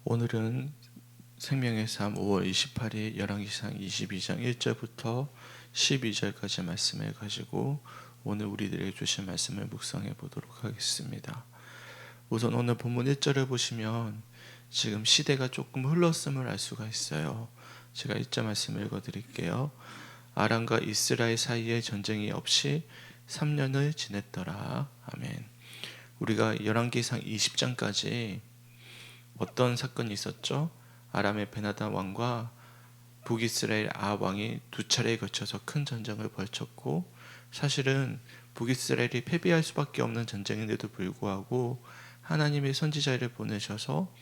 오늘은 생명의 삶 5월 28일 열왕기상 22장 1절부터 12절까지 말씀을 가지고 오늘 우리들에게 주신 말씀을 묵상해 보도록 하겠습니다. 우선 오늘 본문 1절을 보시면 지금 시대가 조금 흘렀음을 알 수가 있어요. 제가 1절 말씀을 읽어드릴게요. 아람과 이스라엘 사이에 전쟁이 없이 3년을 지냈더라. 아멘. 우리가 열왕기상 20장까지 어떤 사건이 있었죠? 아람의 베나다 왕과 북이스라엘 아합 왕이 두 차례에 걸쳐서 큰 전쟁을 벌였고, 사실은 북이스라엘이 패배할 수밖에 없는 전쟁인데도 불구하고 하나님의 선지자를 보내셔서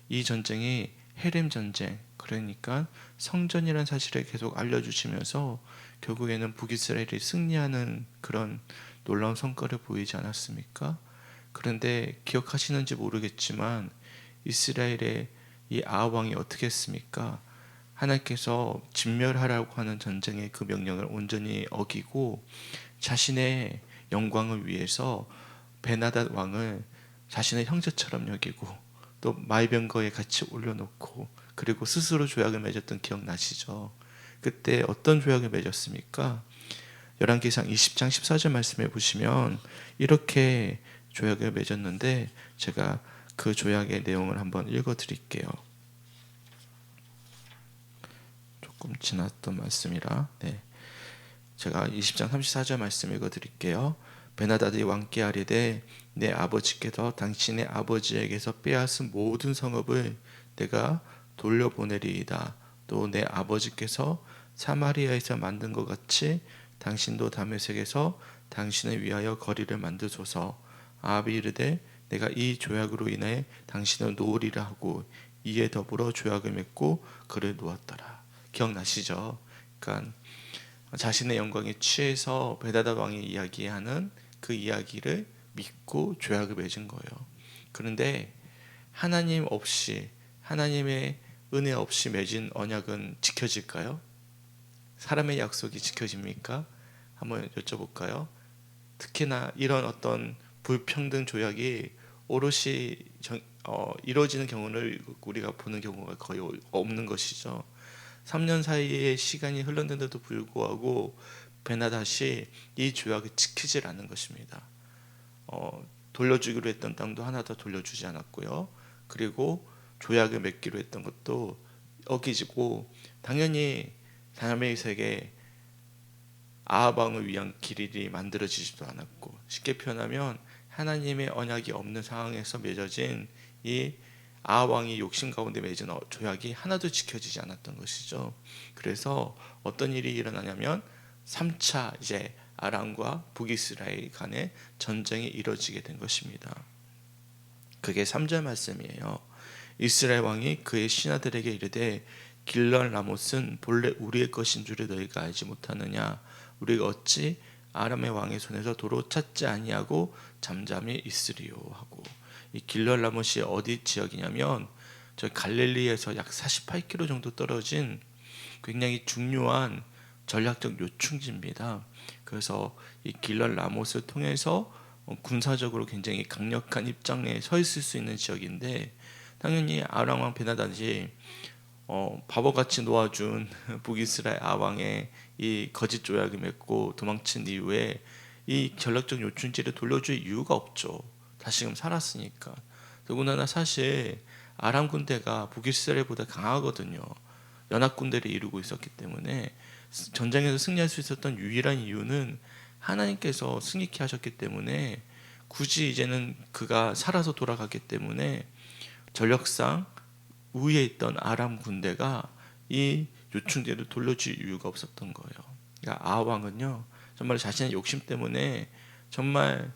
이 전쟁이 헤렘 전쟁, 그러니까 성전이라는 사실을 계속 알려주시면서 결국에는 북이스라엘이 승리하는 그런 놀라운 성과를 보이지 않았습니까? 그런데 기억하시는지 모르겠지만 이스라엘의 이 아합 왕이 어떻게 했습니까? 하나님께서 진멸하라고 하는 전쟁의 그 명령을 온전히 어기고 자신의 영광을 위해서 베나닷 왕을 자신의 형제처럼 여기고 또 마이병거에 같이 올려놓고 그리고 스스로 조약을 맺었던 기억나시죠? 그때 어떤 조약을 맺었습니까? 열왕기상 20장 14절 말씀해 보시면 이렇게 조약을 맺었는데, 제가 그 조약의 내용을 한번 읽어 드릴게요. 조금 지났던 말씀이라 제가 20장 34절 말씀 읽어 드릴게요. 베나다디 왕께 아뢰되 내 아버지께서 당신의 아버지에게서 빼앗은 모든 성읍을 내가 돌려보내리이다. 또 내 아버지께서 사마리아에서 만든 것 같이 당신도 다메섹에서 당신을 위하여 거리를 만드소서. 아합이 이르되 내가 이 조약으로 인해 당신을 놓으리라 하고 이에 더불어 조약을 맺고 그를 놓았더라. 기억나시죠? 그러니까 자신의 영광에 취해서 베다다 왕이 이야기하는 그 이야기를 믿고 조약을 맺은 거예요. 그런데 하나님 없이, 하나님의 은혜 없이 맺은 언약은 지켜질까요? 사람의 약속이 지켜집니까? 한번 여쭤볼까요? 특히나 이런 어떤 불평등 조약이 오롯이 이루어지는 경우를 우리가 보는 경우가 거의 없는 것이죠. 3년 사이의 시간이 흘렀는데도 불구하고 베나닷이 이 조약을 지키질 않는 것입니다. 돌려주기로 했던 땅도 하나 더 돌려주지 않았고요. 그리고 조약을 맺기로 했던 것도 어기지고, 당연히 다메섹에 아합 왕을 위한 길이 만들어지지도 않았고, 쉽게 표현하면 하나님의 언약이 없는 상황에서 맺어진 이 아합 왕이 욕심 가운데 맺은 조약이 하나도 지켜지지 않았던 것이죠. 그래서 어떤 일이 일어나냐면 3차 이제 아람과 북이스라엘 간의 전쟁이 이뤄지게 된 것입니다. 그게 3절 말씀이에요. 이스라엘 왕이 그의 신하들에게 이르되 길랄 라못은 본래 우리의 것인 줄을 너희가 알지 못하느냐? 우리가 어찌 아람의 왕의 손에서 도로 찾지 아니하고 잠잠히 있으리요 하고. 이 길랄 라못이 어디 지역이냐면 저 갈릴리에서 약 48km 정도 떨어진 굉장히 중요한 전략적 요충지입니다. 그래서 이 길랄 라못을 통해서 군사적으로 굉장히 강력한 입장에 서 있을 수 있는 지역인데, 당연히 아람 왕 베나닷이 바보같이 놓아준 북이스라엘 아왕의 이 거짓 조약을 맺고 도망친 이후에 이 전략적 요충지를 돌려줄 이유가 없죠. 다시금 살았으니까. 더군다나 사실 아람 군대가 북이스라엘보다 강하거든요. 연합 군대를 이루고 있었기 때문에 전쟁에서 승리할 수 있었던 유일한 이유는 하나님께서 승리케 하셨기 때문에, 굳이 이제는 그가 살아서 돌아갔기 때문에 전력상 우위에 있던 아람 군대가 이 요충지를 돌려줄 이유가 없었던 거예요. 그러니까 아합 왕은요, 정말 자신의 욕심 때문에 정말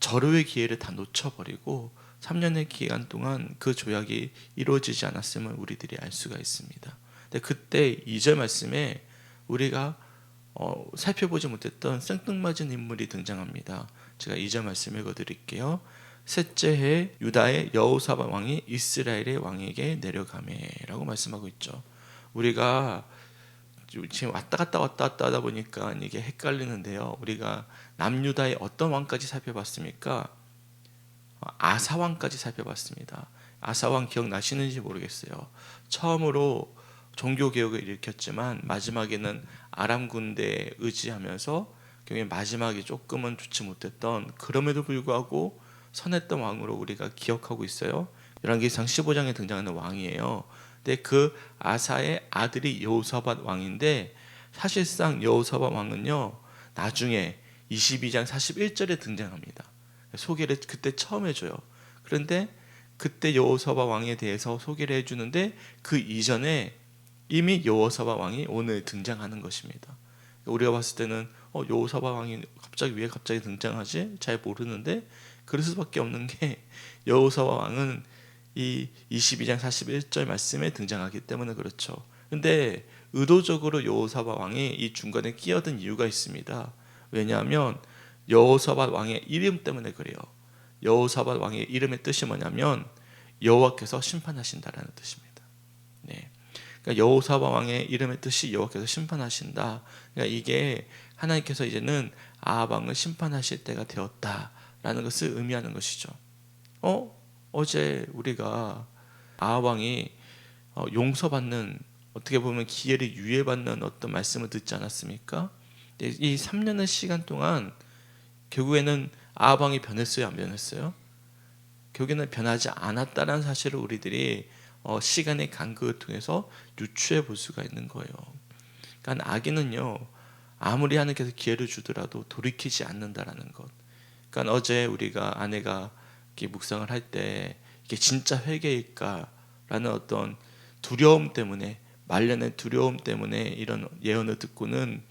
절호의 기회를 다 놓쳐버리고 3년의 기간 동안 그 조약이 이루어지지 않았음을 우리들이 알 수가 있습니다. 근데 그때 2절 말씀에 우리가 살펴보지 못했던 생뚱맞은 인물이 등장합니다. 제가 2절 말씀 읽어드릴게요. 셋째 해 유다의 여호사밧 왕이 이스라엘의 왕에게 내려가매라고 말씀하고 있죠. 우리가 지금 왔다 갔다 하다 보니까 이게 헷갈리는데요. 우리가 남유다의 어떤 왕까지 살펴봤습니까? 아사 왕까지 살펴봤습니다. 아사 왕 기억나시는지 모르겠어요. 처음으로 종교 개혁을 일으켰지만 마지막에는 아람 군대에 의지하면서 경에 마지막에 조금은 좋지 못했던, 그럼에도 불구하고 선했던 왕으로 우리가 기억하고 있어요. 열왕기상 15장에 등장하는 왕이에요. 근데 그 아사의 아들이 여호사밧 왕인데, 사실상 여호사밧 왕은요 나중에 22장 41절에 등장합니다. 소개를 그때 처음 해줘요. 그런데 그때 여호사밧 왕에 대해서 소개를 해주는데 그 이전에 이미 여호사밧 왕이 오늘 등장하는 것입니다. 우리가 봤을 때는 여호사밧 왕이 왜 갑자기 등장하지? 잘 모르는데 그럴 수밖에 없는 게 여호사밧 왕은 이 22장 41절 말씀에 등장하기 때문에 그렇죠. 근데 의도적으로 여호사밧 왕이 이 중간에 끼어든 이유가 있습니다. 왜냐하면 여호사밧 왕의 이름 때문에 그래요. 여호사밧 왕의 이름의 뜻이 뭐냐면 여호와께서 심판하신다라는 뜻입니다. 네. 그러니까 여호사밧 왕의 이름의 뜻이 여호와께서 심판하신다. 그러니까 이게 하나님께서 이제는 아합 왕을 심판하실 때가 되었다라는 것을 의미하는 것이죠. 어제 우리가 아합 왕이 용서받는, 어떻게 보면 기회를 유예받는 어떤 말씀을 듣지 않았습니까? 이 3년의 시간 동안 결국에는 아합 왕이 변했어요, 안 변했어요? 결국에는 변하지 않았다는 사실을 우리들이 시간의 간극을 통해서 유추해 볼 수가 있는 거예요. 그러니까 악인은요 아무리 하나님께서 기회를 주더라도 돌이키지 않는다라는 것. 그러니까 어제 우리가 아내가 이렇게 묵상을 할 때 이게 진짜 회개일까라는 어떤 두려움 때문에, 말년의 두려움 때문에 이런 예언을 듣고는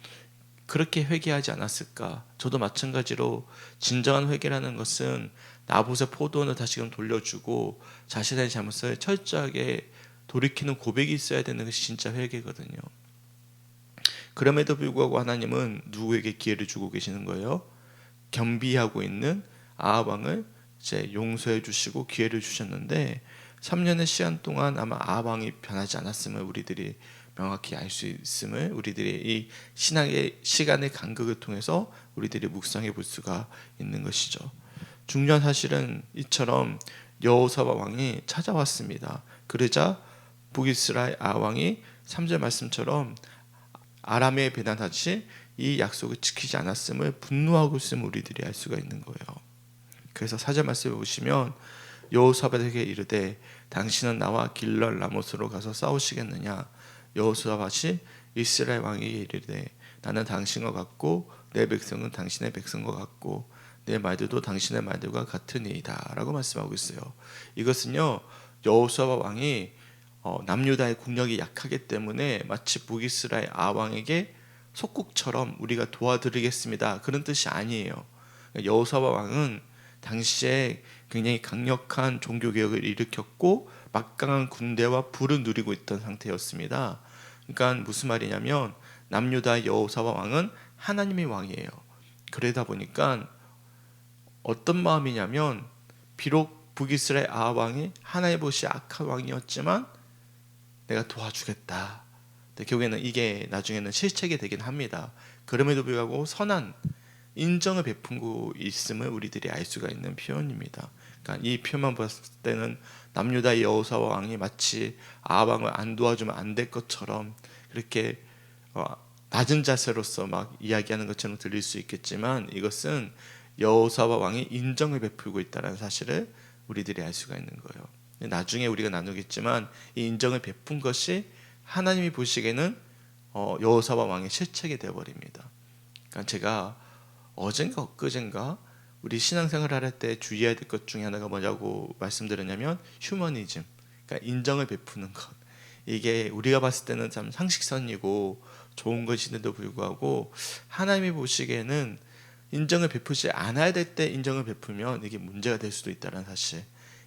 그렇게 회개하지 않았을까. 저도 마찬가지로 진정한 회개라는 것은 나봇의 포도원을 다시금 돌려주고 자신의 잘못을 철저하게 돌이키는 고백이 있어야 되는 것이 진짜 회개거든요. 그럼에도 불구하고 하나님은 누구에게 기회를 주고 계시는 거예요? 겸비하고 있는 아합 왕을 이제 용서해 주시고 기회를 주셨는데 3년의 시간 동안 아마 아합 왕이 변하지 않았음을 우리들이 명확히 알 수 있음을 우리들이 이 신앙의 시간의 간극을 통해서 우리들이 묵상해 볼 수가 있는 것이죠. 중요한 사실은 이처럼 여호사밧 왕이 찾아왔습니다. 그러자 북이스라엘 아합 왕이 3절 말씀처럼 아람에 배난하듯이 이 약속을 지키지 않았음을 분노하고 있음을 우리들이 알 수가 있는 거예요. 그래서 4절 말씀을 보시면 여호사밧에게 이르되 당신은 나와 길랄 라못으로 가서 싸우시겠느냐. 여호사밧이 이스라엘 왕에게 이르되 나는 당신과 같고 내 백성은 당신의 백성과 같고 내 말들도 당신의 말들과 같으니이다 라고 말씀하고 있어요. 이것은요 여호사밧 왕이 남유다의 국력이 약하기 때문에 마치 북이스라엘 아합 왕에게 속국처럼 우리가 도와드리겠습니다 그런 뜻이 아니에요. 여호사밧 왕은 당시에 굉장히 강력한 종교개혁을 일으켰고 막강한 군대와 부를 누리고 있던 상태였습니다. 그러니까 무슨 말이냐면 남유다 여호사밧 왕은 하나님의 왕이에요. 그러다 보니까 어떤 마음이냐면 비록 북이스라엘 아합 왕이 하나님 보시 악한 왕이었지만 내가 도와주겠다. 결국에는 이게 나중에는 실책이 되긴 합니다. 그럼에도 불구하고 선한 인정을 베푼고 있음을 우리들이 알 수가 있는 표현입니다. 그러니까 이 표현만 봤을 때는 남유다의 여호사밧 왕이 마치 아합 왕을 안 도와주면 안 될 것처럼 그렇게 낮은 자세로서 막 이야기하는 것처럼 들릴 수 있겠지만 이것은 여호사밧 왕이 인정을 베풀고 있다는 사실을 우리들이 알 수가 있는 거예요. 나중에 우리가 나누겠지만 이 인정을 베푼 것이 하나님이 보시기에는 여호사밧 왕의 실책이 되어버립니다. 그러니까 제가 어젠가 엊그젠가 우리 신앙생활 할 때 주의해야 될 것 중에 하나가 뭐냐고 말씀드렸냐면 휴머니즘, 그러니까 인정을 베푸는 것. 이게 우리가 봤을 때는 참 상식선이고 좋은 것인데도 불구하고 하나님이 보시기에는 인정을 베푸지 않아야 될 때 인정을 베풀면 이게 문제가 될 수도 있다는 사실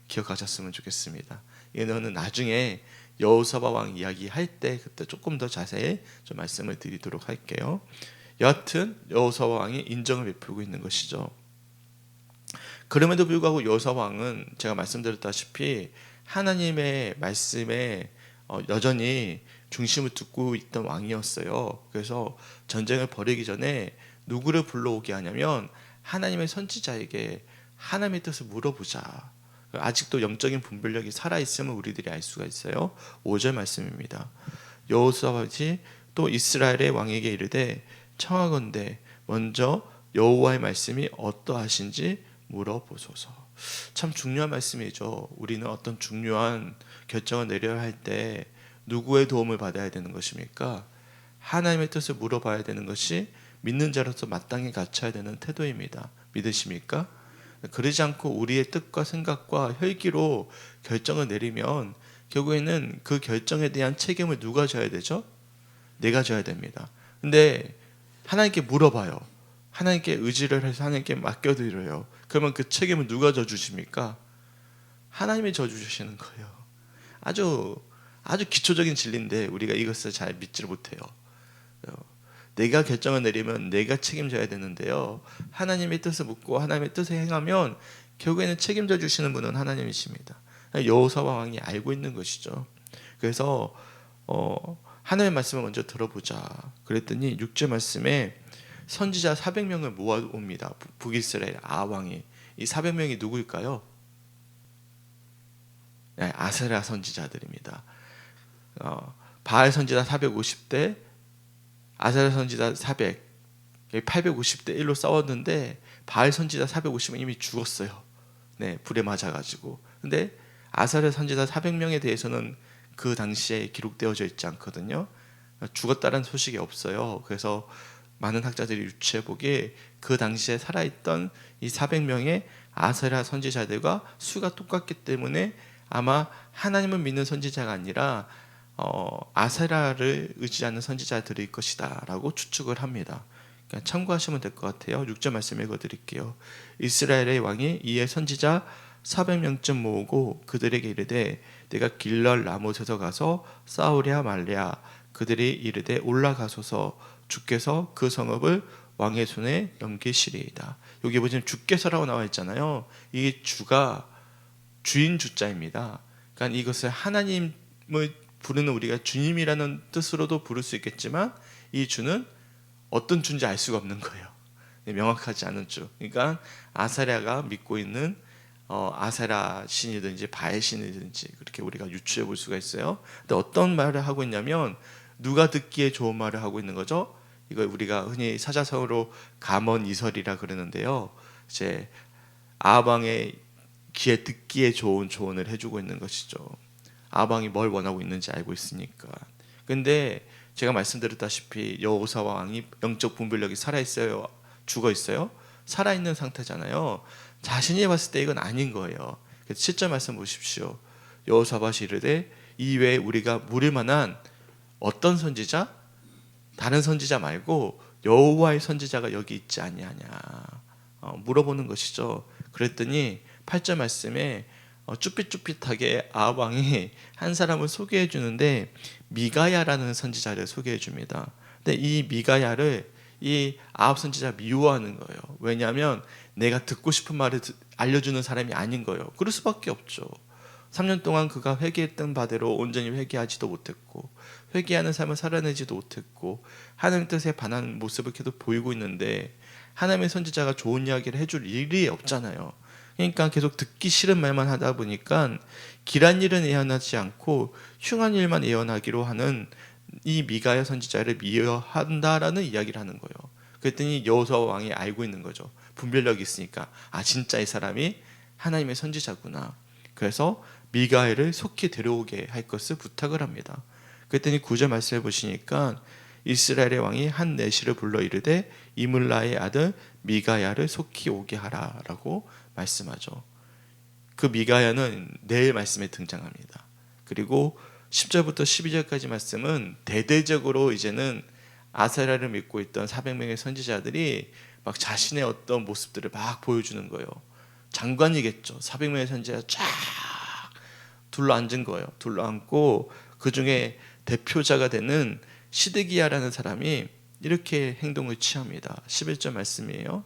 기억하셨으면 좋겠습니다. 이거는 나중에 여호사밧 왕 이야기할 때 그때 조금 더 자세히 좀 말씀을 드리도록 할게요. 여하튼 여호사밧 왕이 인정을 베풀고 있는 것이죠. 그럼에도 불구하고 여호사밧 왕은 제가 말씀드렸다시피 하나님의 말씀에 여전히 중심을 두고 있던 왕이었어요. 그래서 전쟁을 벌이기 전에 누구를 불러오게 하냐면 하나님의 선지자에게 하나님의 뜻을 물어보자. 아직도 영적인 분별력이 살아있음을 우리들이 알 수가 있어요. 5절 말씀입니다. 여호사밧이 또 이스라엘의 왕에게 이르되 청하건대 먼저 여호와의 말씀이 어떠하신지 물어보소서. 참 중요한 말씀이죠. 우리는 어떤 중요한 결정을 내려야 할 때 누구의 도움을 받아야 되는 것입니까? 하나님의 뜻을 물어봐야 되는 것이 믿는 자로서 마땅히 갖춰야 되는 태도입니다. 믿으십니까? 그러지 않고 우리의 뜻과 생각과 혈기로 결정을 내리면 결국에는 그 결정에 대한 책임을 누가 져야 되죠? 내가 져야 됩니다. 근데 하나님께 물어봐요. 하나님께 의지를 해서 하나님께 맡겨드려요. 그러면 그 책임을 누가 져주십니까? 하나님이 져주시는 거예요. 아주 기초적인 진리인데 우리가 이것을 잘 믿지를 못해요. 내가 결정을 내리면 내가 책임져야 되는데요. 하나님의 뜻을 묻고 하나님의 뜻을 행하면 결국에는 책임져 주시는 분은 하나님이십니다. 여호사밧 왕이 알고 있는 것이죠. 그래서 하나님의 말씀을 먼저 들어보자. 그랬더니 6절 말씀에 선지자 400명을 모아옵니다. 북이스라엘 아왕이. 이 400명이 누구일까요? 아세라 선지자들입니다. 바알 선지자 450대, 아세라 선지자 400, 850대 1로 싸웠는데 바알 선지자 450은 이미 죽었어요. 네, 불에 맞아가지고. 근데 아세라 선지자 400명에 대해서는 그 당시에 기록되어져 있지 않거든요. 죽었다는 소식이 없어요. 그래서 많은 학자들이 유추해 보기에 그 당시에 살아있던 이 400명의 아세라 선지자들과 수가 똑같기 때문에 아마 하나님을 믿는 선지자가 아니라 아세라를 의지하는 선지자들일 것이다 라고 추측을 합니다. 그러니까 참고하시면 될 것 같아요. 6절 말씀 읽어드릴게요. 이스라엘의 왕이 이에 선지자 400명쯤 모으고 그들에게 이르되 내가 길랄 라못에서 가서 싸우랴 말랴. 그들이 이르되 올라가소서. 주께서 그 성읍을 왕의 손에 넘기시리이다. 여기 보시면 주께서라고 나와 있잖아요. 이 주가 주인 주자입니다. 그러니까 이것을 하나님을 부르는 우리가 주님이라는 뜻으로도 부를 수 있겠지만 이 주는 어떤 주인지 알 수가 없는 거예요. 명확하지 않은 주. 그러니까 아세라가 믿고 있는 아세라 신이든지 바알 신이든지 그렇게 우리가 유추해 볼 수가 있어요. 근데 어떤 말을 하고 있냐면 누가 듣기에 좋은 말을 하고 있는 거죠. 이걸 우리가 흔히 사자성어로 감언이설이라 그러는데요. 이제 아방의 귀에 듣기에 좋은 조언을 해주고 있는 것이죠. 아방이 뭘 원하고 있는지 알고 있으니까. 근데 제가 말씀드렸다시피 여호사밧 왕이 영적 분별력이 살아있어요? 죽어있어요? 살아있는 상태잖아요. 자신이 봤을 때 이건 아닌 거예요. 그래서 7절 말씀 보십시오. 여호사밧이 이르되 이외에 우리가 물을 만한 어떤 선지자? 다른 선지자 말고 여호와의 선지자가 여기 있지 아니하냐 물어보는 것이죠. 그랬더니 8절 말씀에 쭈삣쭈삣하게 아합 왕이 한 사람을 소개해 주는데 미가야라는 선지자를 소개해 줍니다. 근데 이 미가야를 이 아합 선지자가 미워하는 거예요. 왜냐하면 내가 듣고 싶은 말을 알려주는 사람이 아닌 거예요. 그럴 수밖에 없죠. 3년 동안 그가 회개했던 바대로 온전히 회개하지도 못했고 회개하는 삶을 살아내지도 못했고 하나님 뜻에 반하는 모습을 계속 보이고 있는데 하나님의 선지자가 좋은 이야기를 해줄 일이 없잖아요. 그러니까 계속 듣기 싫은 말만 하다 보니까 길한 일은 예언하지 않고 흉한 일만 예언하기로 하는 이 미가야 선지자를 미워한다라는 이야기를 하는 거예요. 그랬더니 여호사밧 왕이 알고 있는 거죠. 분별력이 있으니까 진짜 이 사람이 하나님의 선지자구나. 그래서 미가야를 속히 데려오게 할 것을 부탁을 합니다. 그랬더니 9절 말씀해 보시니까 이스라엘의 왕이 한 내시를 불러 이르되 이물라의 아들 미가야를 속히 오게 하라라고 말씀하죠. 그 미가야는 내일 말씀에 등장합니다. 그리고 10절부터 12절까지 말씀은 대대적으로 이제는 아세라를 믿고 있던 400명의 선지자들이 막 자신의 어떤 모습들을 막 보여주는 거예요. 장관이겠죠. 400명의 선지자가 쫙 둘러앉은 거예요. 둘러앉고 그 중에 대표자가 되는 시드기야라는 사람이 이렇게 행동을 취합니다. 11절 말씀이에요.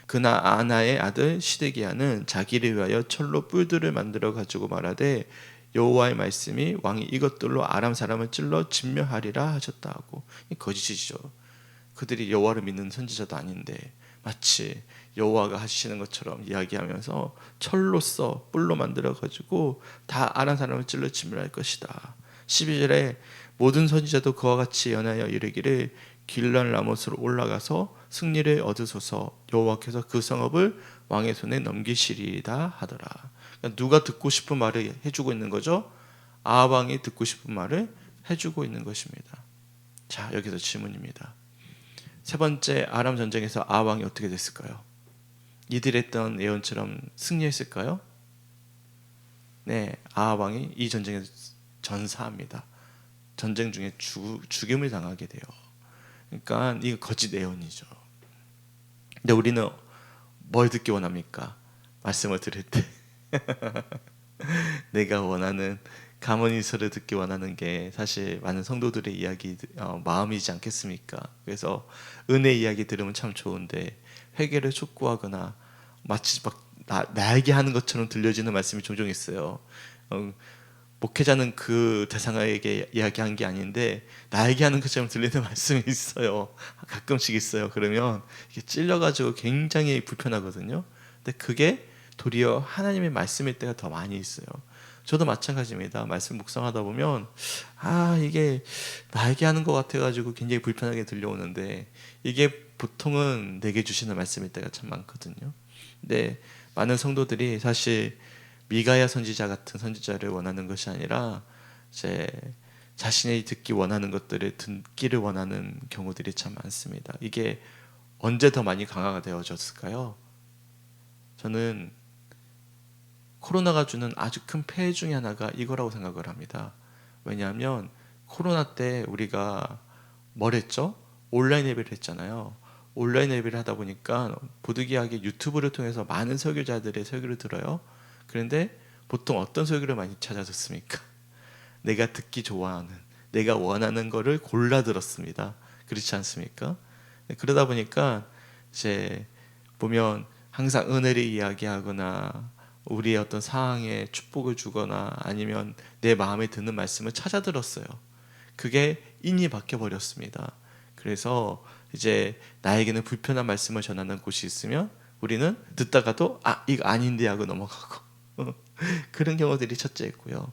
그나 아나의 아들 시드기야는 자기를 위하여 철로 뿔들을 만들어 가지고 말하되 여호와의 말씀이 왕이 이것들로 아람 사람을 찔러 진멸하리라 하셨다 하고 거짓이죠. 그들이 여호와를 믿는 선지자도 아닌데 마치 여호와가 하시는 것처럼 이야기하면서 철로써 뿔로 만들어 가지고 다 아는 사람을 찔러 진멸할 것이다. 12절에 모든 선지자도 그와 같이 연하여 이르기를 길랄 라못으로 올라가서 승리를 얻으소서 여호와께서 그 성읍을 왕의 손에 넘기시리이다 하더라. 그러니까 누가 듣고 싶은 말을 해주고 있는 거죠? 아합 왕이 듣고 싶은 말을 해주고 있는 것입니다. 자, 여기서 질문입니다. 세 번째 아람 전쟁에서 아합 왕이 어떻게 됐을까요? 이들 했던 예언처럼 승리했을까요? 네, 아합 왕이 이 전쟁에서 전사합니다. 전쟁 중에 죽임을 당하게 돼요. 그러니까 이거 거짓 예언이죠. 근데 우리는 뭘 듣기 원합니까? 말씀을 들을 때 내가 원하는 가문이서를 듣기 원하는 게 사실 많은 성도들의 이야기 마음이지 않겠습니까? 그래서 은혜 이야기 들으면 참 좋은데 회개를 촉구하거나 마치 막 나에게 하는 것처럼 들려지는 말씀이 종종 있어요. 목회자는 그 대상에게 이야기한 게 아닌데 나에게 하는 것처럼 들리는 말씀이 있어요. 가끔씩 있어요. 그러면 이게 찔려가지고 굉장히 불편하거든요. 근데 그게 도리어 하나님의 말씀일 때가 더 많이 있어요. 저도 마찬가지입니다. 말씀 묵상하다 보면 이게 나에게 하는 것 같아가지고 굉장히 불편하게 들려오는데 이게 보통은 내게 주시는 말씀일 때가 참 많거든요. 근데 많은 성도들이 사실 미가야 선지자 같은 선지자를 원하는 것이 아니라 이제 자신이 듣기 원하는 것들을 듣기를 원하는 경우들이 참 많습니다. 이게 언제 더 많이 강화가 되어졌을까요? 저는 코로나가 주는 아주 큰 폐해 중에 하나가 이거라고 생각을 합니다. 왜냐하면 코로나 때 우리가 뭘 했죠? 온라인 예배를 했잖아요. 온라인 예배를 하다 보니까 부득이하게 유튜브를 통해서 많은 설교자들의 설교를 들어요. 그런데 보통 어떤 설교를 많이 찾아 듣습니까? 내가 듣기 좋아하는, 내가 원하는 거를 골라 들었습니다. 그렇지 않습니까? 그러다 보니까 이제 보면 항상 은혜를 이야기하거나 우리의 어떤 상황에 축복을 주거나 아니면 내 마음에 드는 말씀을 찾아 들었어요. 그게 인이 바뀌어 버렸습니다. 그래서 이제 나에게는 불편한 말씀을 전하는 곳이 있으면 우리는 듣다가도 이거 아닌데 하고 넘어가고 그런 경우들이 첫째였고요.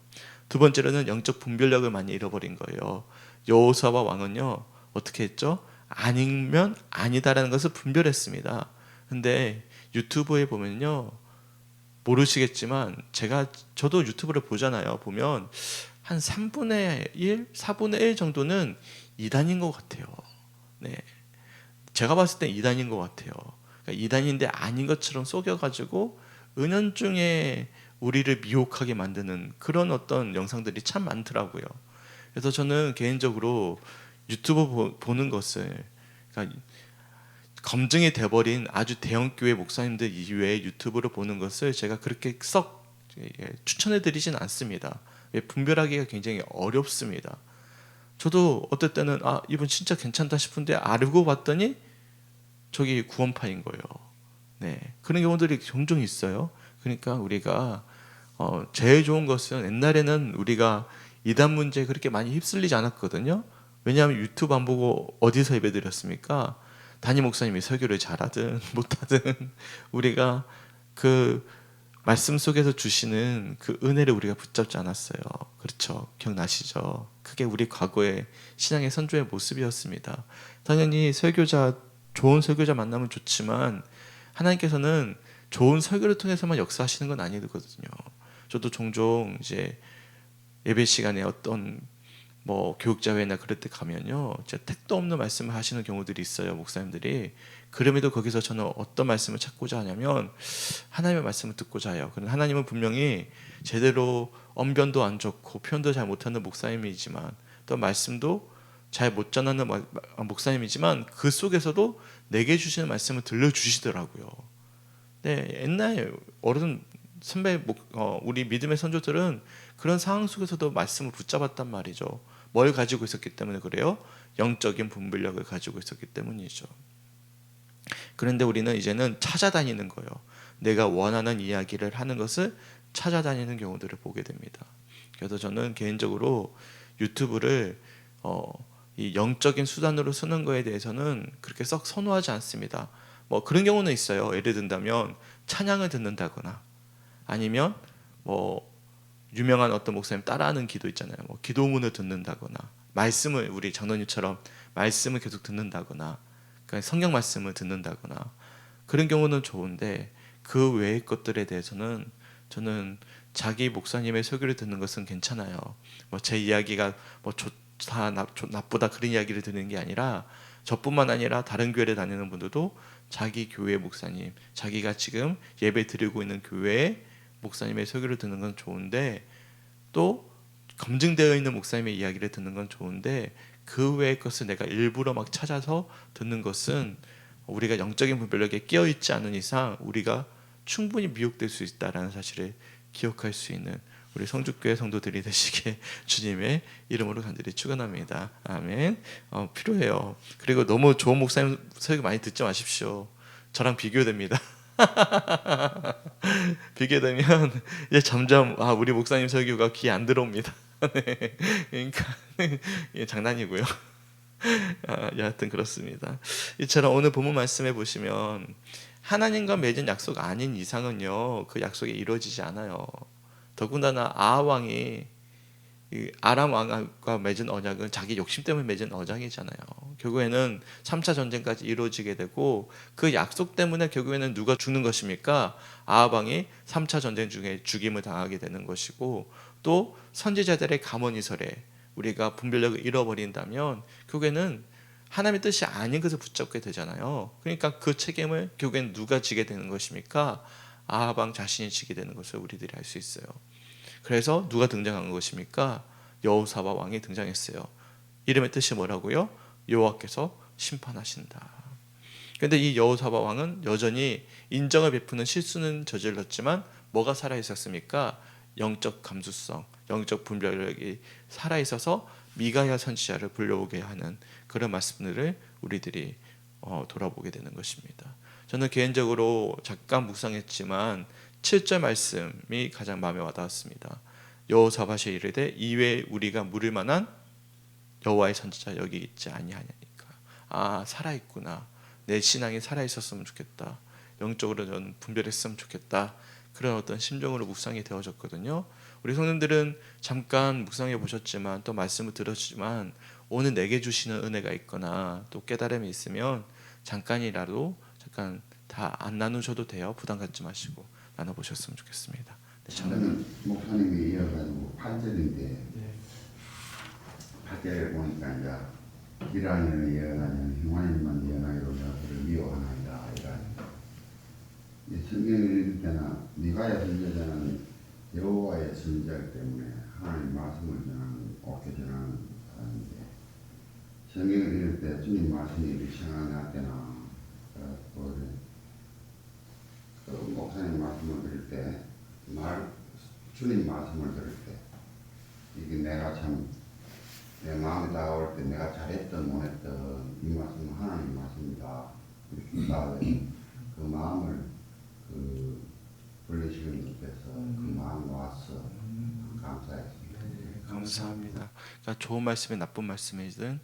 두 번째로는 영적 분별력을 많이 잃어버린 거예요. 여호수아와 왕은요 어떻게 했죠? 아니면 아니다라는 것을 분별했습니다. 근데 유튜브에 보면요 모르시겠지만 저도 유튜브를 보잖아요. 보면 한 3분의 1, 4분의 1 정도는 이단인 것 같아요. 네, 제가 봤을 땐 이단인 것 같아요. 그러니까 이단인데 아닌 것처럼 속여가지고 은연중에 우리를 미혹하게 만드는 그런 어떤 영상들이 참 많더라고요. 그래서 저는 개인적으로 유튜브 보는 것을 그러니까 검증이 돼버린 아주 대형교회 목사님들 이외에 유튜브를 보는 것을 제가 그렇게 썩 추천해드리진 않습니다. 분별하기가 굉장히 어렵습니다. 저도 어떨 때는 이분 진짜 괜찮다 싶은데 알고 봤더니 저기 구원파인 거예요. 네, 그런 경우들이 종종 있어요. 그러니까 우리가 제일 좋은 것은 옛날에는 우리가 이단 문제에 그렇게 많이 휩쓸리지 않았거든요. 왜냐하면 유튜브 안 보고 어디서 예배드렸습니까? 담임 목사님이 설교를 잘하든 못하든 우리가 그 말씀 속에서 주시는 그 은혜를 우리가 붙잡지 않았어요. 그렇죠? 기억나시죠? 그게 우리 과거의 신앙의 선조의 모습이었습니다. 당연히 좋은 설교자 만나면 좋지만 하나님께서는 좋은 설교를 통해서만 역사하시는 건 아니거든요. 저도 종종 이제 예배 시간에 어떤 교육자회나 그럴 때 가면요 진짜 택도 없는 말씀을 하시는 경우들이 있어요. 목사님들이. 그럼에도 거기서 저는 어떤 말씀을 찾고자 하냐면 하나님의 말씀을 듣고자 해요. 그런데 하나님은 분명히 제대로 언변도 안 좋고 표현도 잘 못하는 목사님이지만 또 말씀도 잘 못 전하는 목사님이지만 그 속에서도 내게 주시는 말씀을 들려주시더라고요. 네, 옛날 어른 선배 우리 믿음의 선조들은 그런 상황 속에서도 말씀을 붙잡았단 말이죠. 뭘 가지고 있었기 때문에 그래요? 영적인 분별력을 가지고 있었기 때문이죠. 그런데 우리는 이제는 찾아다니는 거예요. 내가 원하는 이야기를 하는 것을 찾아다니는 경우들을 보게 됩니다. 그래서 저는 개인적으로 유튜브를 이 영적인 수단으로 쓰는 거에 대해서는 그렇게 썩 선호하지 않습니다. 뭐 그런 경우는 있어요. 예를 든다면 찬양을 듣는다거나 아니면 뭐 유명한 어떤 목사님 따라하는 기도 있잖아요. 뭐 기도문을 듣는다거나 말씀을 우리 장로님처럼 말씀을 계속 듣는다거나 그러니까 성경 말씀을 듣는다거나 그런 경우는 좋은데 그 외의 것들에 대해서는 저는 자기 목사님의 설교를 듣는 것은 괜찮아요. 뭐 제 이야기가 뭐 좋다 나쁘다 그런 이야기를 듣는 게 아니라 저뿐만 아니라 다른 교회를 다니는 분들도 자기 교회 목사님, 자기가 지금 예배 드리고 있는 교회의 목사님의 설교를 듣는 건 좋은데 또 검증되어 있는 목사님의 이야기를 듣는 건 좋은데 그 외의 것을 내가 일부러 막 찾아서 듣는 것은 우리가 영적인 분별력에 끼어 있지 않은 이상 우리가 충분히 미혹될 수 있다라는 사실을 기억할 수 있는 우리 성주교회 성도들이 되시게 주님의 이름으로 간절히 축원합니다. 아멘. 필요해요. 그리고 너무 좋은 목사님 설교 많이 듣지 마십시오. 저랑 비교됩니다. 비교되면 이제 점점 우리 목사님 설교가 귀에 안 들어옵니다. 네. 그러니까 장난이고요. 여하튼 그렇습니다. 이처럼 오늘 본문 말씀해 보시면 하나님과 맺은 약속 아닌 이상은요 그 약속이 이루어지지 않아요. 더군다나 아하 왕이 아람 왕과 맺은 언약은 자기 욕심 때문에 맺은 언약이잖아요. 결국에는 3차 전쟁까지 이루어지게 되고 그 약속 때문에 결국에는 누가 죽는 것입니까? 아합 왕이 3차 전쟁 중에 죽임을 당하게 되는 것이고 또 선지자들의 감언이설에 우리가 분별력을 잃어버린다면 결국에는 하나님의 뜻이 아닌 것을 붙잡게 되잖아요. 그러니까 그 책임을 결국엔 누가 지게 되는 것입니까? 아합 왕 자신이 지게 되는 것을 우리들이 알 수 있어요. 그래서 누가 등장한 것입니까? 여호사밧 왕이 등장했어요. 이름의 뜻이 뭐라고요? 여호와께서 심판하신다. 그런데 이 여호사밧 왕은 여전히 인정을 베푸는 실수는 저질렀지만 뭐가 살아 있었습니까? 영적 감수성, 영적 분별력이 살아 있어서 미가야 선지자를 불러오게 하는 그런 말씀들을 우리들이 돌아보게 되는 것입니다. 저는 개인적으로 잠깐 묵상했지만 7절 말씀이 가장 마음에 와닿았습니다. 여호사밧이 이르되 이외에 우리가 물을 만한 여호와의 선지자 여기 있지 아니하냐니까. 살아있구나. 내 신앙이 살아있었으면 좋겠다. 영적으로 저는 분별했으면 좋겠다. 그런 어떤 심정으로 묵상이 되어졌거든요. 우리 성도님들은 잠깐 묵상해 보셨지만 또 말씀을 들었지만 오늘 내게 주시는 은혜가 있거나 또 깨달음이 있으면 잠깐이라도 잠깐 다 안 나누셔도 돼요. 부담 갖지 마시고 나눠보셨으면 좋겠습니다. 네, 저는 목사님이 이어가지고 8절인데 8절에 보니까 이제 기라니는 예언하는 흉화인만 예언하기로 내가 그를 미워하나이다 이라. 성경을 읽을 때나 미가야 선지자는 여호와의 선지자이기 때문에 하나님 말씀을 전하는 옳게 전하는 사람인데 성경을 읽을 때 주님 말씀이 이렇게 생각날 때나 또 목사님 말씀을 들을 때 주님 말씀을 들을 때 이게 내가 참 내 마음에 다가올 때 내가 잘했던 못했던 이 말씀은 하나님 말씀이다 이렇게 그 마음을 불리시는 것께서 그 마음 와서 감사했습니다. 감사합니다. 그러니까 좋은 말씀이 나쁜 말씀이든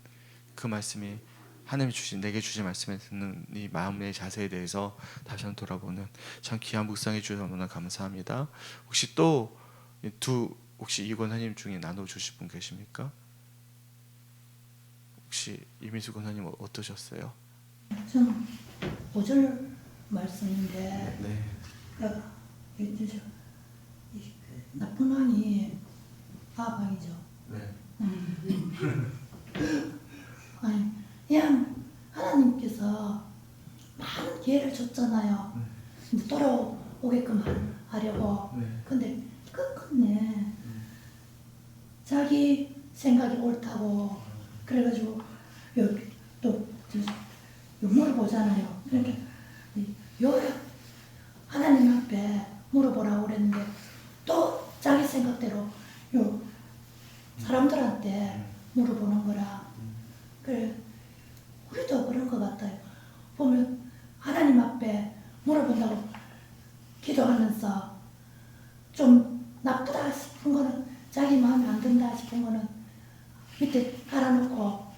그 말씀이 하나님이 주신 내게 주신 말씀에 듣는 이 마음의 자세에 대해서 다시 한번 돌아보는 참 귀한 묵상해 주셔서 너무나 감사합니다. 혹시 또 혹시 이 권사님 중에 나눠 주실 분 계십니까? 혹시 이민수 권사님 어떠셨어요? 저는 5절 말씀인데 네. 내가 나쁜 왕이 아합 왕이죠. 네. 아니 그냥 하나님께서 많은 기회를 줬잖아요. 돌아오게끔 하려고. 근데 끝끝내 자기 생각이 옳다고 그래가지고 또 물어보잖아요. 그러니까 하나님 앞에 물어보라고 그랬는데 또 자기 생각대로 사람들한테 물어보는 거라. 그래 우리도 그런 것 같아요. 보면 하나님 앞에 물어본다고 기도하면서 좀 나쁘다 싶은 거는 자기 마음에 안 든다 싶은 거는 밑에 깔아놓고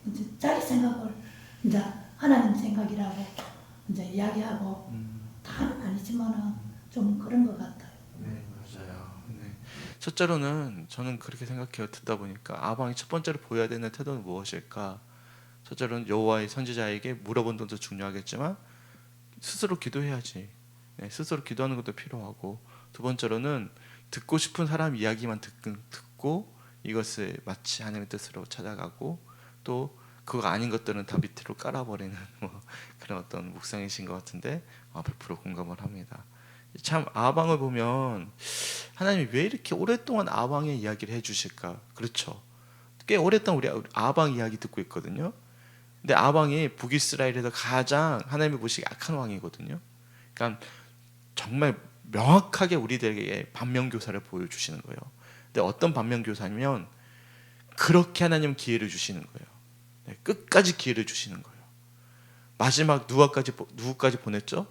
이제 자기 생각을 이제 하나님 생각이라고 이제 이야기하고 다는 아니지만은 좀 그런 것 같아요. 네, 맞아요. 네. 첫째로는 저는 그렇게 생각해요. 듣다 보니까 아방이 첫 번째로 보여야 되는 태도는 무엇일까? 첫째로는 여호와의 선지자에게 물어보는 것도 중요하겠지만 스스로 기도해야지. 네, 스스로 기도하는 것도 필요하고, 두 번째로는 듣고 싶은 사람 이야기만 듣고 이것을 마치 하나님의 뜻으로 찾아가고, 또 그거 아닌 것들은 다 밑으로 깔아버리는 뭐 그런 어떤 묵상이신 것 같은데 100% 공감을 합니다. 참 아방을 보면 하나님이 왜 이렇게 오랫동안 아방의 이야기를 해주실까? 그렇죠. 꽤 오랫동안 우리 아방 이야기 듣고 있거든요. 근데 아방이 북이스라엘에서 가장 하나님이 보시기 악한 왕이거든요. 그러니까 정말 명확하게 우리들에게 반면교사를 보여주시는 거예요. 근데 어떤 반면교사냐면 그렇게 하나님 기회를 주시는 거예요. 네, 끝까지 기회를 주시는 거예요. 마지막 누구까지 보냈죠?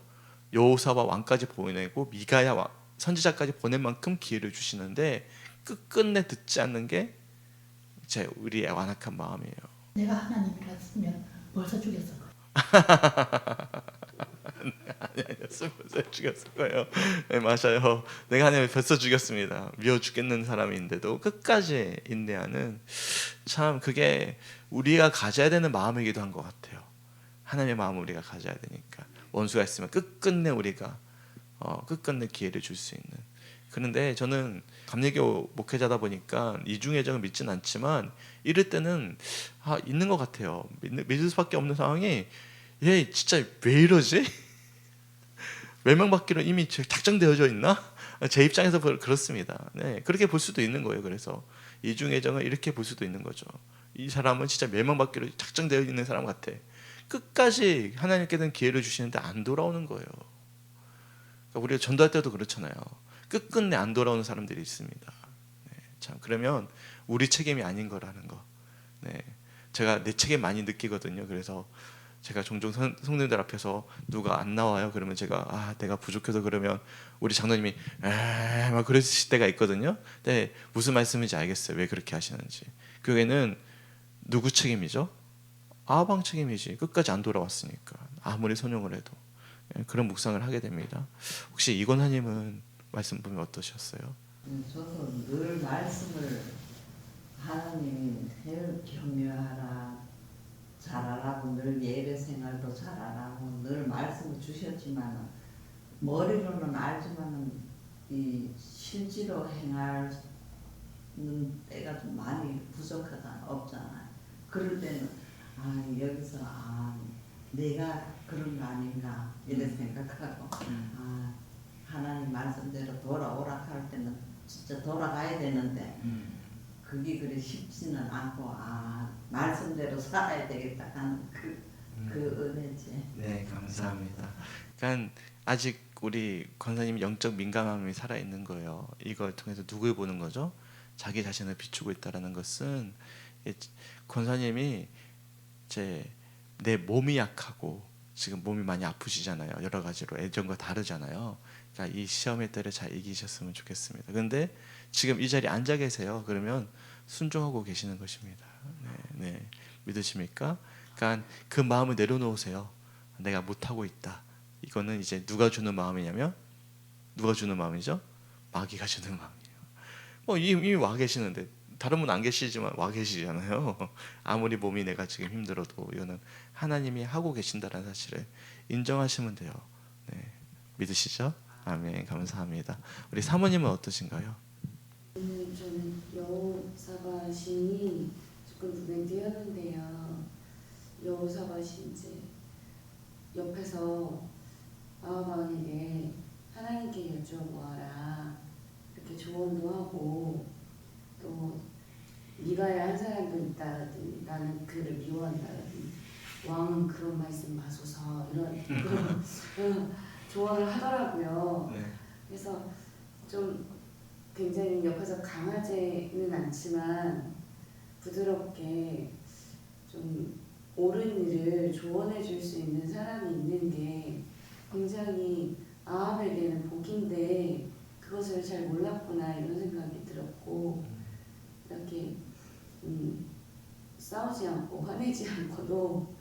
여호사와 왕까지 보내고 미가야 선지자까지 보낼 만큼 기회를 주시는데 끝끝내 듣지 않는 게 제 우리의 완악한 마음이에요. 내가 하나님이랐으면 벌써 죽였을 거예요. 벌써 죽였을 거예요. 네, 맞아요. 내가 하나님을 벌써 죽였습니다. 미워 죽겠는 사람인데도 끝까지 인내하는, 참 그게 우리가 가져야 되는 마음이기도 한 것 같아요. 하나님의 마음을 우리가 가져야 되니까. 원수가 있으면 끝끝내 우리가 끝끝내 기회를 줄 수 있는. 그런데 저는 감리교 목회자다 보니까 이중애정을 믿지는 않지만 이럴 때는 있는 것 같아요. 믿을 수밖에 없는 상황이, 얘 진짜 왜 이러지? 멸망받기로 이미 작정되어져 있나? 제 입장에서 그렇습니다. 네, 그렇게 볼 수도 있는 거예요. 그래서 이중애정을 이렇게 볼 수도 있는 거죠. 이 사람은 진짜 멸망받기로 작정되어 있는 사람 같아. 끝까지 하나님께는 기회를 주시는데 안 돌아오는 거예요. 그러니까 우리가 전도할 때도 그렇잖아요. 끝끝내 안 돌아오는 사람들이 있습니다. 네, 참 그러면 우리 책임이 아닌 거라는 거. 네, 제가 내 책임 많이 느끼거든요. 그래서 제가 종종 성도님들 앞에서 누가 안 나와요. 그러면 제가 내가 부족해서, 그러면 우리 장로님이 막 그러실 때가 있거든요. 근데 무슨 말씀인지 알겠어요. 왜 그렇게 하시는지. 교회는 누구 책임이죠? 아방 책임이지. 끝까지 안 돌아왔으니까. 아무리 선용을 해도. 그런 묵상을 하게 됩니다. 혹시 이권하님은 말씀 보면 어떠셨어요? 저도 늘 말씀을 하나님이 늘 격려하라, 잘하라고, 늘 예배 생활도 잘하라고 늘 말씀을 주셨지만 머리로는 알지만은 이 실제로 행하는 때가 좀 많이 부족하다, 없잖아요. 그럴 때는 여기서 내가 그런 거 아닌가 이런 생각하고 하나님 말씀대로 돌아오라 할 때는 진짜 돌아가야 되는데 그게 그리 쉽지는 않고 말씀대로 살아야 되겠다 하는 그 은혜지. 네, 감사합니다. 그러니까 아직 우리 권사님 영적 민감함이 살아 있는 거예요. 이걸 통해서 누굴 보는 거죠? 자기 자신을 비추고 있다라는 것은 권사님이 내 몸이 약하고 지금 몸이 많이 아프시잖아요. 여러 가지로 예전과 다르잖아요. 그러니까 이 시험의 때를 잘 이기셨으면 좋겠습니다. 그런데 지금 이 자리에 앉아 계세요. 그러면 순종하고 계시는 것입니다. 네, 믿으십니까? 그러니까 그 마음을 내려놓으세요. 내가 못하고 있다. 이거는 이제 누가 주는 마음이냐면, 누가 주는 마음이죠? 마귀가 주는 마음이에요. 이미 와 계시는데, 다른 분 안 계시지만 와 계시잖아요. 아무리 몸이 내가 지금 힘들어도 이거는 하나님이 하고 계신다는 사실을 인정하시면 돼요. 네, 믿으시죠? 아멘. 감사합니다. 우리 사모님은 어떠신가요? 저는 여호사바 신이 조금 눈에 띄었는데요. 여호사바 신 이제 옆에서 아하방에게 하나님께 여쭤보아라 이렇게 조언도 하고, 또 미가야 한 사람도 있다라더니 나는 그를 미워한다라더니 왕은 그런 말씀 마소서 이런 그런 조언을 하더라고요. 네. 그래서 좀 굉장히 옆에서 강하지는 않지만 부드럽게 좀 옳은 일을 조언해 줄 수 있는 사람이 있는 게 굉장히 아합에게는 복인데 그것을 잘 몰랐구나 이런 생각이 들었고, 이렇게 싸우지 않고 화내지 않고도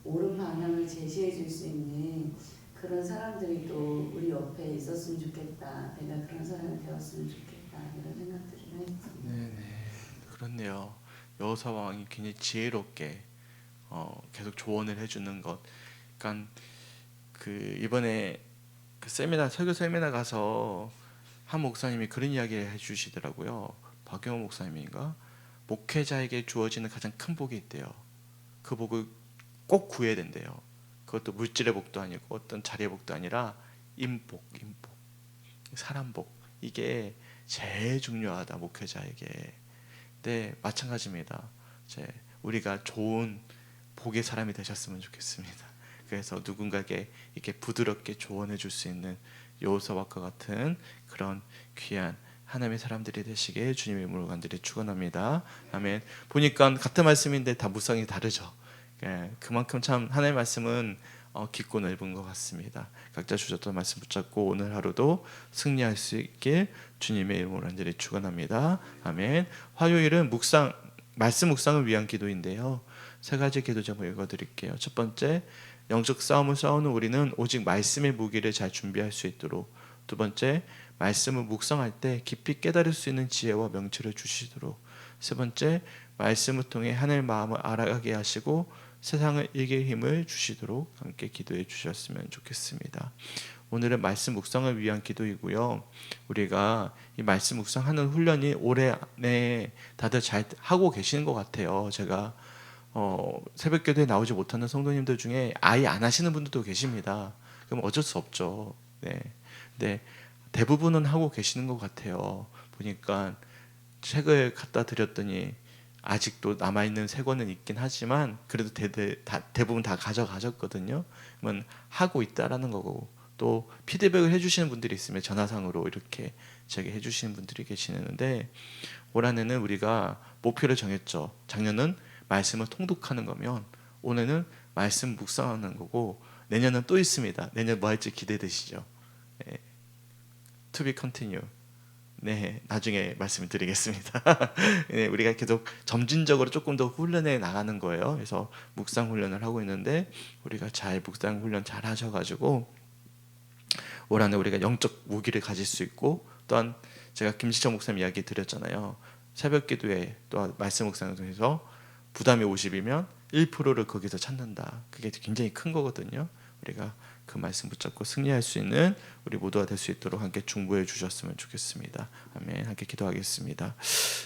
옳은 방향을 제시해 줄 수 있는 그런 사람들이 또 우리 옆에 있었으면 좋겠다. 내가 그런 사람이 되었으면 좋겠다. 이런 생각들을 했지. 네네, 그렇네요. 여호사 왕이 굉장히 지혜롭게 계속 조언을 해주는 것. 그러니까 그 이번에 그 세미나 설교 세미나 가서 한 목사님이 그런 이야기를 해주시더라고요. 박영호 목사님인가? 목회자에게 주어지는 가장 큰 복이 있대요. 그 복을 꼭 구해야 된대요. 그것도 물질의 복도 아니고 어떤 자리의 복도 아니라 인복, 사람 복. 이게 제일 중요하다 목회자에게. 네, 마찬가지입니다. 이제 우리가 좋은 복의 사람이 되셨으면 좋겠습니다. 그래서 누군가에게 이렇게 부드럽게 조언해 줄 수 있는 여호사와과 같은 그런 귀한 하나님의 사람들이 되시게 주님의 이름으로 간절히 축원합니다. 아멘. 보니까 같은 말씀인데 다 묵상이 다르죠. 그만큼 참 하나님의 말씀은 깊고 넓은 것 같습니다. 각자 주셨던 말씀 붙잡고 오늘 하루도 승리할 수 있길 주님의 이름으로 간절히 축원합니다. 아멘. 화요일은 말씀 묵상을 위한 기도인데요. 세 가지 기도 제목 읽어드릴게요. 첫 번째, 영적 싸움을 싸우는 우리는 오직 말씀의 무기를 잘 준비할 수 있도록. 두 번째, 말씀을 묵상할 때 깊이 깨달을 수 있는 지혜와 명철을 주시도록. 세 번째, 말씀을 통해 하나님의 마음을 알아가게 하시고 세상을 이길 힘을 주시도록 함께 기도해 주셨으면 좋겠습니다. 오늘은 말씀 묵상을 위한 기도이고요. 우리가 이 말씀 묵상하는 훈련이 올해 내에 다들 잘 하고 계시는 것 같아요. 제가 새벽기도에 나오지 못하는 성도님들 중에 아예 안 하시는 분들도 계십니다. 그럼 어쩔 수 없죠. 네. 근데 대부분은 하고 계시는 것 같아요. 보니까 책을 갖다 드렸더니 아직도 남아있는 세 권은 있긴 하지만 그래도 대부분 다 가져가셨거든요. 그러면 하고 있다라는 거고, 또 피드백을 해주시는 분들이 있으면 전화상으로 이렇게 제게 해주시는 분들이 계시는데, 올 한해는 우리가 목표를 정했죠. 작년은 말씀을 통독하는 거면 올해는 말씀 묵상하는 거고, 내년은 또 있습니다. 내년 뭐 할지 기대되시죠? 네. To be continue. 네, 나중에 말씀드리겠습니다. 네, 우리가 계속 점진적으로 조금 더 훈련해 나가는 거예요. 그래서 묵상 훈련을 하고 있는데 우리가 잘 묵상 훈련 잘 하셔가지고 올 한해 우리가 영적 무기를 가질 수 있고, 또한 제가 김시청 목사님 이야기 드렸잖아요. 새벽 기도에 또 말씀 묵상을 통해서 부담이 50이면 1%를 거기서 찾는다. 그게 굉장히 큰 거거든요. 우리가 그 말씀 붙잡고 승리할 수 있는 우리 모두가 될 수 있도록 함께 중보해 주셨으면 좋겠습니다. 아멘. 함께 기도하겠습니다.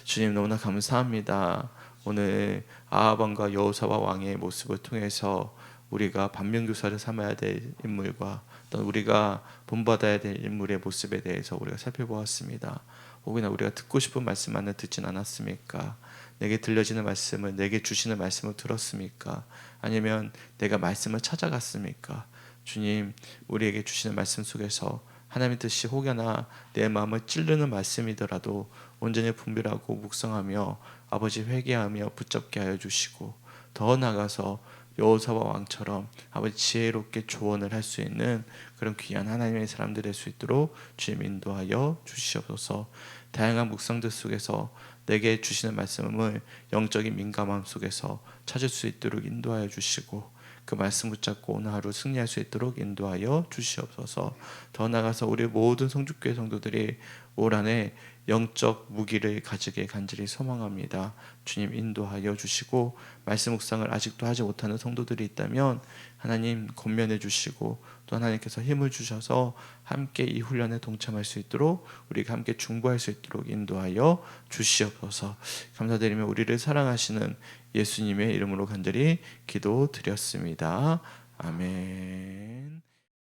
주님 너무나 감사합니다. 오늘 아합왕과 여호사와 왕의 모습을 통해서 우리가 반면교사를 삼아야 될 인물과 또 우리가 본받아야 될 인물의 모습에 대해서 우리가 살펴보았습니다. 혹여나 우리가 듣고 싶은 말씀만을 듣진 않았습니까? 내게 들려지는 말씀을, 내게 주시는 말씀을 들었습니까? 아니면 내가 말씀을 찾아갔습니까? 주님, 우리에게 주시는 말씀 속에서 하나님의 뜻이 혹여나 내 마음을 찌르는 말씀이더라도 온전히 분별하고 묵상하며 아버지 회개하며 붙잡게 하여 주시고, 더 나아가서 여호사와 왕처럼 아버지 지혜롭게 조언을 할 수 있는 그런 귀한 하나님의 사람들 될 수 있도록 주님 인도하여 주시옵소서. 다양한 묵상들 속에서 내게 주시는 말씀을 영적인 민감함 속에서 찾을 수 있도록 인도하여 주시고, 그 말씀 붙잡고 오늘 하루 승리할 수 있도록 인도하여 주시옵소서. 더 나아가서 우리 모든 성주교회 성도들이 올 한해 영적 무기를 가지게 간절히 소망합니다. 주님 인도하여 주시고, 말씀 묵상을 아직도 하지 못하는 성도들이 있다면 하나님 권면해 주시고, 또 하나님께서 힘을 주셔서 함께 이 훈련에 동참할 수 있도록 우리가 함께 중보할 수 있도록 인도하여 주시옵소서. 감사드리며 우리를 사랑하시는 예수님의 이름으로 간절히 기도드렸습니다. 아멘.